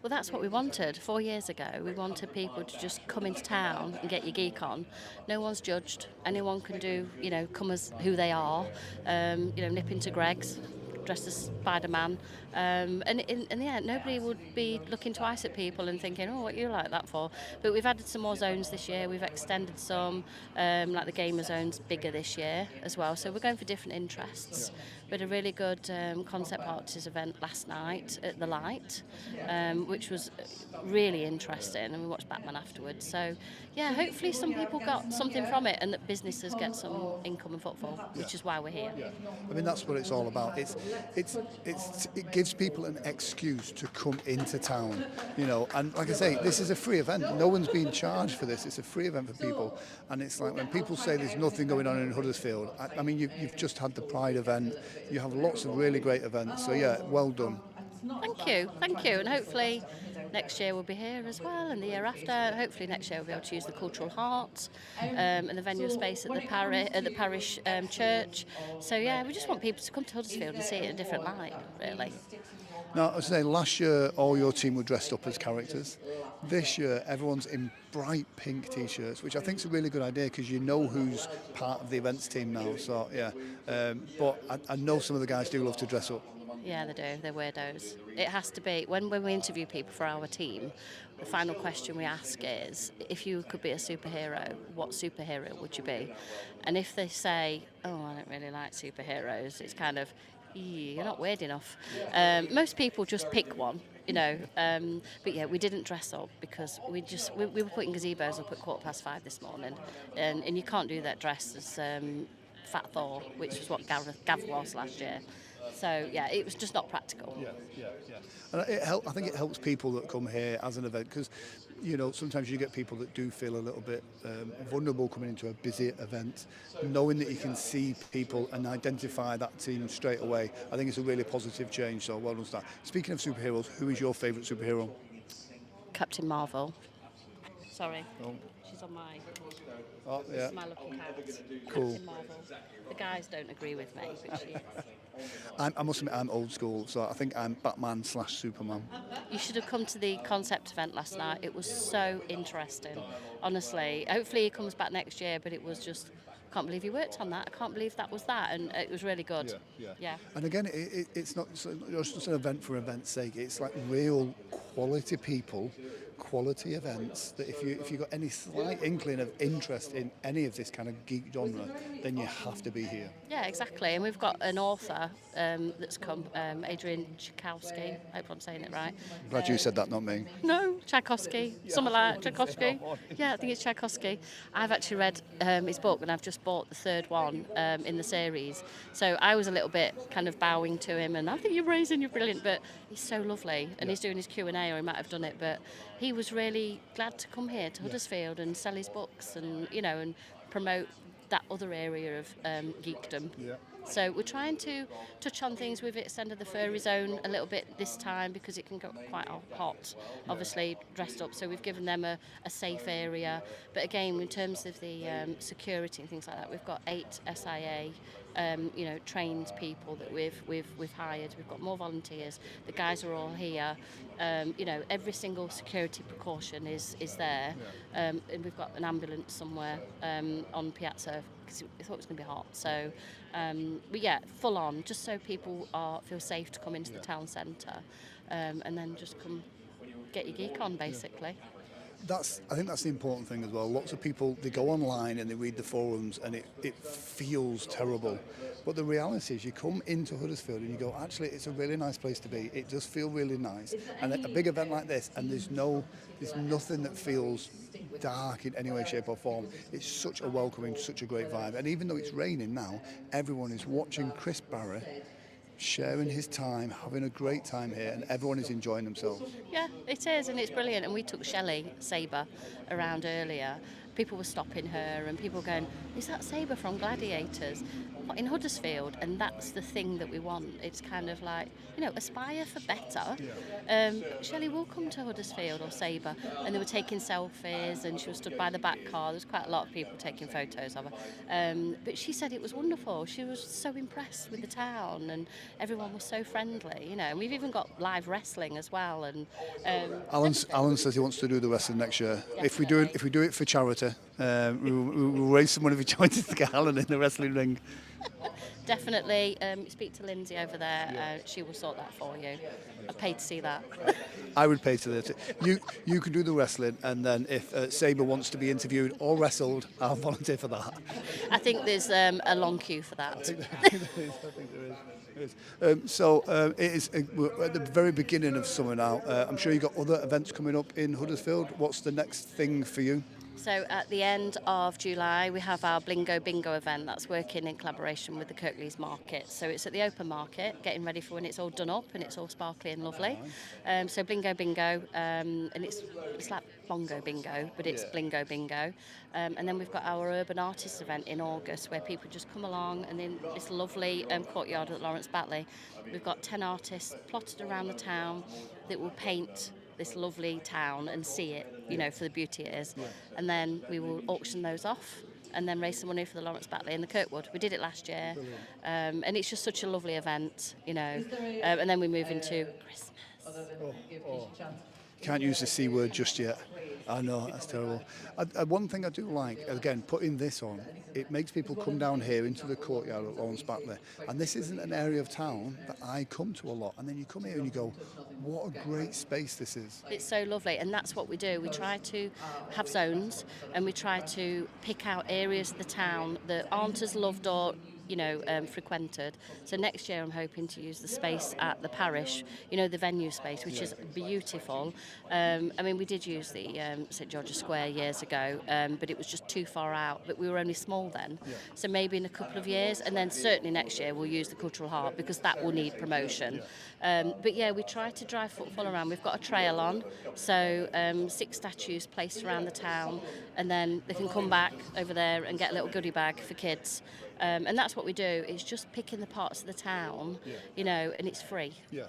Speaker 6: Well, that's what we wanted 4 years ago. We wanted people to just come into town and get your geek on. No one's judged. Anyone can do, come as who they are. Nip into Greg's, dressed as Spider-Man. And in the end, nobody would be looking twice at people and thinking, oh, what you like that for? But we've added some more zones this year. We've extended some, like the gamer zone's bigger this year as well. So we're going for different interests. We had a really good concept artist event last night at The Light, which was really interesting, and we watched Batman afterwards. So, yeah, hopefully some people got something from it and that businesses get some income and footfall, which is why we're here.
Speaker 1: Yeah. I mean, that's what it's all about. It gives people an excuse to come into town, and like I say, this is a free event. No one's being charged for this. It's a free event for people, and it's like when people say there's nothing going on in Huddersfield, I mean, you've just had the Pride event. You have lots of really great events, so yeah, well done.
Speaker 6: Thank you, and hopefully next year we'll be here as well, and the year after. Hopefully next year we'll be able to use the Cultural Heart and the venue space at the parish church. So yeah, we just want people to come to Huddersfield and see it in a different light, really.
Speaker 1: Now, I was saying, last year all your team were dressed up as characters. This year everyone's in bright pink t-shirts, which I think is a really good idea because you know who's part of the events team now. So yeah, but I know some of the guys do love to dress up.
Speaker 6: Yeah, they do. They're weirdos. It has to be. When we interview people for our team, the final question we ask is, if you could be a superhero, what superhero would you be? And if they say, oh, I don't really like superheroes, it's kind of, You're not weird enough. Most people just pick one, you know. But yeah, we didn't dress up because we were putting gazebos up at 5:15 this morning, and you can't do that dressed as Fat Thor, which was what Gav was last year. So yeah, it was just not practical.
Speaker 1: Yeah. And I think it helps people that come here as an event because, sometimes you get people that do feel a little bit vulnerable coming into a busy event. Knowing that you can see people and identify that team straight away, I think it's a really positive change. So well done, Stan. Speaking of superheroes, who is your favourite superhero?
Speaker 6: Captain Marvel. Sorry,
Speaker 1: Oh.
Speaker 6: she's on my.
Speaker 1: Oh, yeah.
Speaker 6: My looking cat.
Speaker 1: Cool.
Speaker 6: Captain Marvel. The guys don't agree with me, but she is.
Speaker 1: I must admit, I'm old school, so I think I'm Batman/Superman.
Speaker 6: You should have come to the concept event last night. It was so interesting, honestly. Hopefully he comes back next year, but it was just, I can't believe you worked on that. I can't believe that was that, and it was really good. Yeah.
Speaker 1: And again, it's not just an event for event's sake. It's like real quality people, quality events. That if you got any slight inkling of interest in any of this kind of geek genre, then you have to be here.
Speaker 6: Yeah, exactly. And we've got an author that's come, Adrian Tchaikovsky. I hope I'm saying it right.
Speaker 1: I'm glad you said that, not me.
Speaker 6: No, Tchaikovsky. Something like Tchaikovsky. Yeah, I think it's Tchaikovsky. I've actually read his book, and I've just bought the third one in the series. So I was a little bit kind of bowing to him, and I think you're amazing, you're brilliant. But he's so lovely, and he's doing his Q&A, or he might have done it. But he was really glad to come here to Huddersfield and sell his books, and and promote that other area of geekdom.
Speaker 1: Yeah.
Speaker 6: So we're trying to touch on things. We've extended the furry zone a little bit this time because it can get quite hot, obviously dressed up. So we've given them a safe area. But again, in terms of the security and things like that, we've got 8 SIA, trained people that we've hired. We've got more volunteers. The guys are all here. Every single security precaution is there. And we've got an ambulance somewhere on Piazza because we thought it was going to be hot. So, but yeah, full on, just so people feel safe to come into the town centre, and then just come get your geek on, basically.
Speaker 1: I think that's the important thing as well. Lots of people, they go online and they read the forums and it feels terrible. But the reality is you come into Huddersfield and you go, actually, it's a really nice place to be. It does feel really nice. And a big event like this, and there's nothing that feels dark in any way, shape or form. It's such a welcoming, such a great vibe. And even though it's raining now, everyone is watching Chris Barry sharing his time, having a great time here, and everyone is enjoying themselves.
Speaker 6: Yeah, it is, and it's brilliant. And we took Shelley Sabre around earlier. People were stopping her, and people were going, "Is that Sabre from Gladiators?" In Huddersfield, and that's the thing that we want. It's kind of like, aspire for better. Shelley will come to Huddersfield or Sabre, and they were taking selfies, and she was stood by the back car. There was quite a lot of people taking photos of her. But she said it was wonderful. She was so impressed with the town, and everyone was so friendly. And we've even got live wrestling as well. And
Speaker 1: Alan says he wants to do the wrestling next year. If we do it for charity, we'll raise some money for charity to get Alan in the wrestling ring.
Speaker 6: Definitely speak to Lindsay over there. She will sort that for you. I'd pay to see that.
Speaker 1: I would pay to that. You can do the wrestling, and then if Sabre wants to be interviewed or wrestled, I'll volunteer for that.
Speaker 6: I think there's a long queue for that.
Speaker 1: I think there is. It is. We're at the very beginning of summer now. I'm sure you've got other events coming up in Huddersfield. What's the next thing for you?
Speaker 6: So at the end of July, we have our Blingo Bingo event that's working in collaboration with the Kirklees Market. So it's at the open market, getting ready for when it's all done up and it's all sparkly and lovely. So Blingo Bingo, and it's like Bongo Bingo, but it's Blingo Bingo. And then we've got our Urban Artists event in August where people just come along, and in this lovely courtyard at Lawrence Batley, we've got 10 artists plotted around the town that will paint this lovely town and see it, for the beauty it is. And then we will auction those off and then raise some money for the Lawrence Batley and the Kirkwood. We did it last year. And it's just such a lovely event, and then we move into Christmas.
Speaker 1: Can't use the C word just yet. I know, that's terrible. One thing I do like, again, putting this on, it makes people come down here into the courtyard at Lawrence Batley. And this isn't an area of town that I come to a lot. And then you come here and you go, what a great space this is.
Speaker 6: It's so lovely, and that's what we do. We try to have zones, and we try to pick out areas of the town that aren't as loved or frequented. So next year I'm hoping to use the space at the parish, the venue space, which is beautiful. I mean, we did use the St George's Square years ago, but it was just too far out. But we were only small then. So maybe in a couple of years, and then certainly next year we'll use the Cultural Heart, because that will need promotion. But yeah, we try to drive footfall around. We've got a trail on, so 6 statues placed around the town, and then they can come back over there and get a little goodie bag for kids. And that's what we do. It's just picking the parts of the town, and it's free.
Speaker 1: Yeah,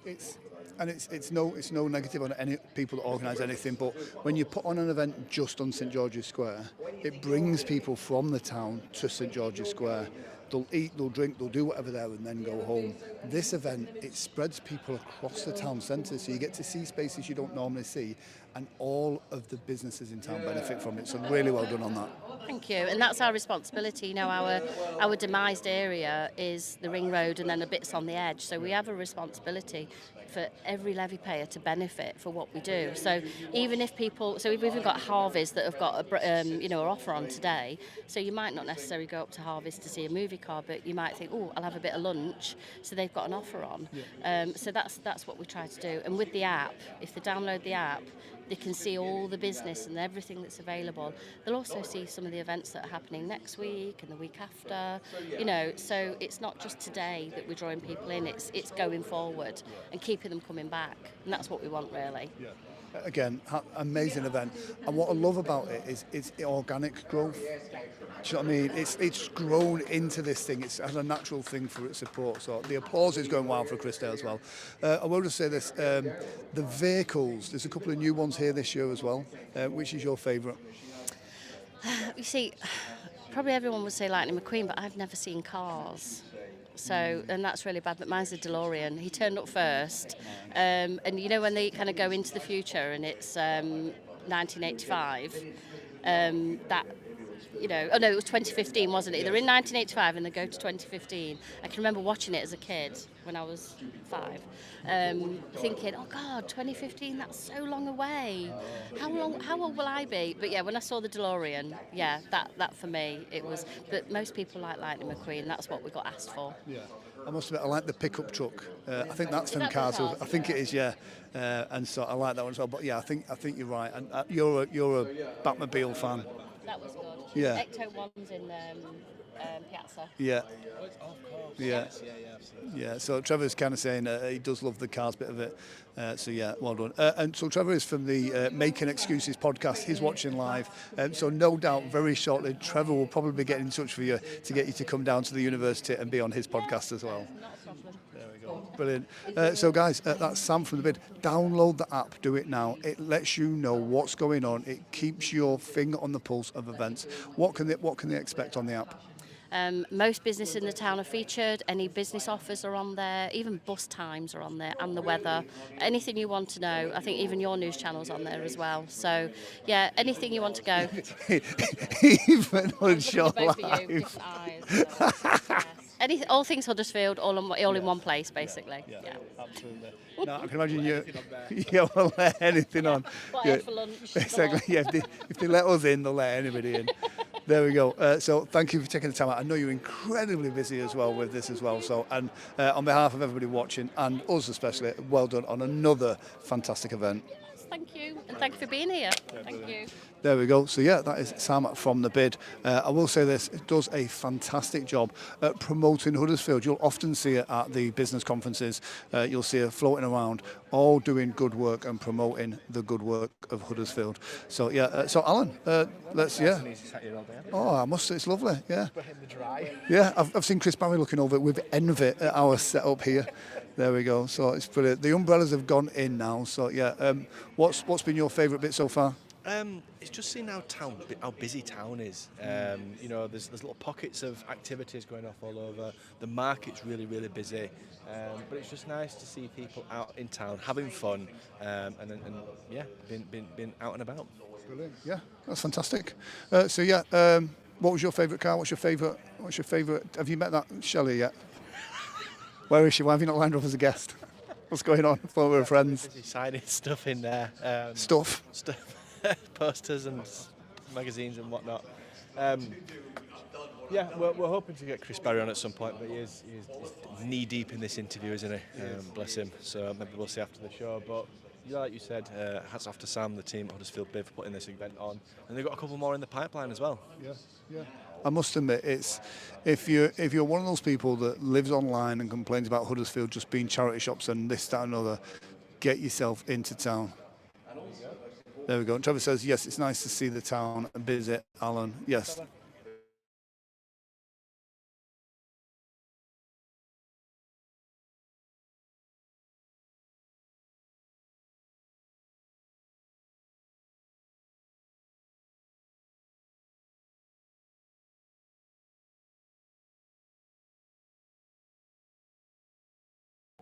Speaker 1: it's no negative on any people that organise anything, but when you put on an event just on St George's Square, it brings people from the town to St George's Square. They'll eat, they'll drink, they'll do whatever there and then go home. This event, it spreads people across the town centre, so you get to see spaces you don't normally see, and all of the businesses in town benefit from it. So really well done on that.
Speaker 6: Thank you, and that's our responsibility. Our demised area is the ring road and then a bits on the edge, so we have a responsibility for every levy payer to benefit for what we do. So even if people, so we've even got Harveys that have got an offer on today. So you might not necessarily go up to Harveys to see a movie car, but you might think, oh, I'll have a bit of lunch. So they've got an offer on. So that's what we try to do. And with the app, if they download the app, they can see all the business and everything that's available. They'll also see some of the events that are happening next week and the week after. So it's not just today that we're drawing people in, it's going forward and keeping them coming back. And that's what we want, really.
Speaker 1: Yeah. Again, amazing event. And what I love about it is it's organic growth. Do you know what I mean? It's grown into this thing. It's as a natural thing for its support. So the applause is going wild for Christelle as well. I will just say this, the vehicles, there's a couple of new ones here this year as well. Which is your favourite?
Speaker 6: You see, probably everyone would say Lightning McQueen, but I've never seen cars. So, and that's really bad, but mine's a DeLorean. He turned up first, and when they kind of go into the future and it's 1985, oh no, it was 2015, wasn't it? They're in 1985 and they go to 2015. I can remember watching it as a kid when I was 5, thinking, oh God, 2015, that's so long away. How old will I be? But yeah, when I saw the DeLorean, yeah, that for me, it was, but most people like Lightning McQueen, that's what we got asked for.
Speaker 1: Yeah. I must admit, I like the pickup truck. I think that's from Cars. I think it is, yeah. And so I like that one as well. But yeah, I think you're right. And you're a Batmobile fan.
Speaker 6: That was good.
Speaker 1: Yeah.
Speaker 6: Ecto one's in Piazza.
Speaker 1: Yeah.
Speaker 7: Yeah.
Speaker 1: Yeah. So Trevor's kind of saying he does love the cars bit of it. So yeah, well done. And so Trevor is from the Making Excuses podcast. He's watching live. So no doubt, very shortly, Trevor will probably be getting in touch with you to get you to come down to the university and be on his podcast as well.
Speaker 6: Not a problem.
Speaker 1: There we go. Brilliant. So guys, that's Sam from the Bid. Download the app. Do it now. It lets you know what's going on. It keeps your finger on the pulse of events. What can they expect on the app?
Speaker 6: Most businesses in the town are featured. Any business offers are on there. Even bus times are on there, and the weather. Anything you want to know. I think even your news channel's on there as well. So, yeah, anything you want to go.
Speaker 1: Even on Show
Speaker 6: Both
Speaker 1: Live.
Speaker 6: of you, different eyes. So, all things Huddersfield, all in one place, basically.
Speaker 1: Yeah. Absolutely. No, I can imagine you won't let anything on.
Speaker 6: What for lunch?
Speaker 1: Exactly. Yeah, if they let us in, they'll let anybody in. There we go. So thank you for taking the time out. I know you're incredibly busy as well with this as well. So, and on behalf of everybody watching and us especially, well done on another fantastic event.
Speaker 6: Thank you, and thank you for being here. Thank you.
Speaker 1: There we go. So yeah, that is Sam from the Bid. I will say this, it does a fantastic job at promoting Huddersfield. You'll often see it at the business conferences. You'll see it floating around, all doing good work and promoting the good work of Huddersfield. So yeah, so Alan, let's, yeah. Oh, I must say, it's lovely, yeah. Yeah, I've seen Chris Barry looking over it with envy at our setup here. There we go. So it's brilliant. The umbrellas have gone in now. So yeah, what's been your favourite bit so far?
Speaker 7: It's just seeing how busy town is. There's little pockets of activities going off all over. The market's really, really busy. But it's just nice to see people out in town having fun being out and about.
Speaker 1: Brilliant. Yeah, that's fantastic. So yeah, what was your favourite car? What's your favourite? Have you met that Shelley yet? Where is she? Why have you not lined her up as a guest? What's going on? I thought we were friends.
Speaker 7: Busy signing stuff in there.
Speaker 1: Stuff.
Speaker 7: Posters and magazines and whatnot. Yeah, we're hoping to get Chris Barry on at some point, but he's knee deep in this interview, isn't he? Bless him. So maybe we'll see after the show. But yeah, like you said, hats off to Sam, the team at Huddersfield Bay, for putting this event on, and they've got a couple more in the pipeline as well.
Speaker 1: Yeah. I must admit, it's if you're one of those people that lives online and complains about Huddersfield just being charity shops and this, that, and other, get yourself into town. There we go. And Trevor says, yes, it's nice to see the town and visit. Alan, yes.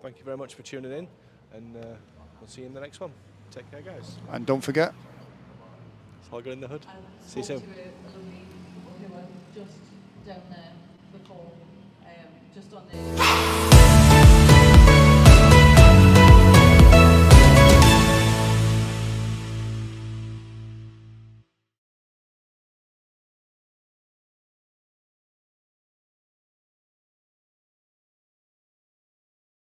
Speaker 7: Thank you very much for tuning in, and we'll see you in the next one. Take care, guys.
Speaker 1: And don't forget,
Speaker 7: It's all good in the hood.
Speaker 4: And
Speaker 7: See you
Speaker 4: spoke
Speaker 7: soon.
Speaker 4: to a lovely couple who were just down there before, just on the